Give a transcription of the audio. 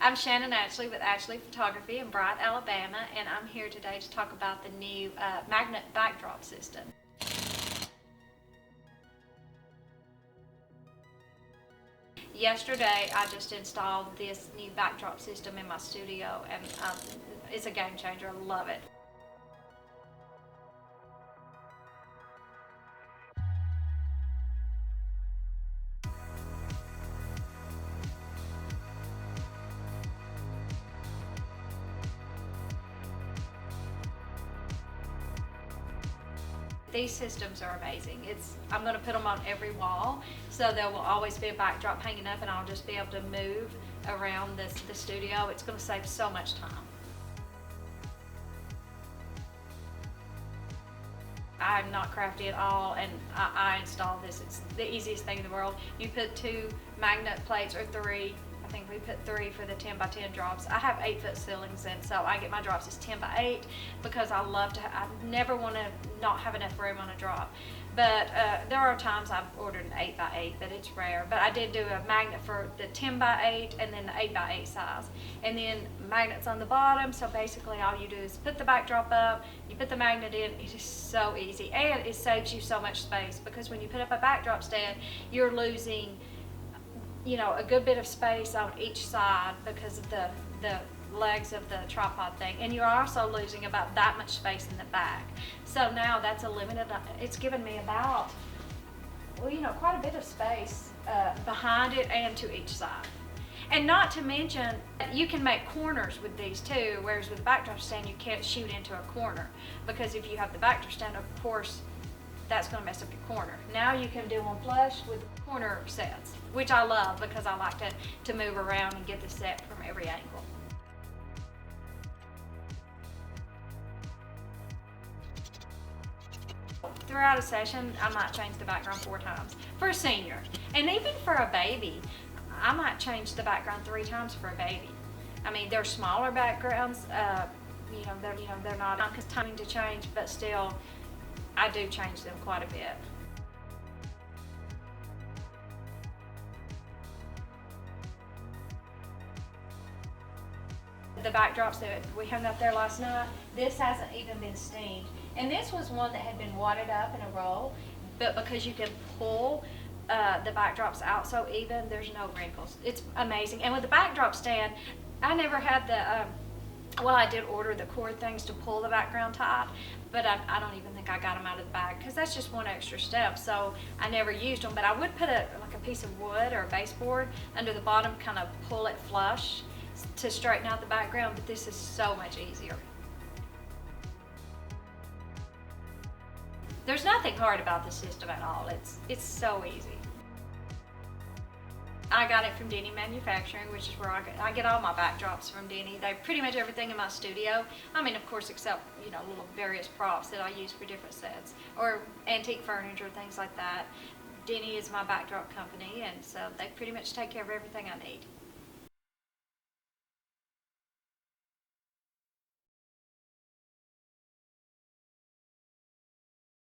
I'm Shannon Atchley with Atchley Photography in Bright, Alabama, and I'm here today to talk about the new magnet backdrop system. Yesterday, I just installed this new backdrop system in my studio, and it's a game changer. I love it. These systems are amazing. I'm going to put them on every wall, so there will always be a backdrop hanging up, and I'll just be able to move around the studio. It's going to save so much time. I'm not crafty at all, and I installed this. It's the easiest thing in the world. You put 2 magnet plates, or 3. I think we put 3 for the 10 by 10 drops. I have 8-foot ceilings, and so I get my drops as 10 by 8 because I love to. I never want to not have enough room on a drop. But there are times I've ordered an 8 by 8, but it's rare. But I did do a magnet for the 10 by 8 and then the 8 by 8 size, and then magnets on the bottom. So basically, all you do is put the backdrop up, you put the magnet in. It is so easy, and it saves you so much space because when you put up a backdrop stand, you're losing, a good bit of space on each side because of the legs of the tripod thing, and you're also losing about that much space in the back. So now that's eliminated. It's given me about, quite a bit of space behind it and to each side. And not to mention, you can make corners with these too, whereas with the backdrop stand, you can't shoot into a corner because if you have the backdrop stand, of course, that's going to mess up your corner. Now you can do one flush with corner sets, which I love because I like to move around and get the set from every angle. Throughout a session, I might change the background 4 times for a senior. And even for a baby, I might change the background 3 times for a baby. I mean, they're smaller backgrounds, they're not time to change, but still, I do change them quite a bit. The backdrops that we hung up there last night, this hasn't even been steamed. And this was one that had been wadded up in a roll, but because you can pull the backdrops out so even, there's no wrinkles. It's amazing. And with the backdrop stand, I never had well, I did order the cord things to pull the background tight, but I don't even think I got them out of the bag because that's just one extra step, so I never used them. But I would put a piece of wood or a baseboard under the bottom, kind of pull it flush to straighten out the background, but this is so much easier. There's nothing hard about the system at all. It's so easy. I got it from Denny Manufacturing, which is where I get all my backdrops from Denny. They pretty much everything in my studio. I mean, of course, except little various props that I use for different sets or antique furniture, things like that. Denny is my backdrop company, and so they pretty much take care of everything I need.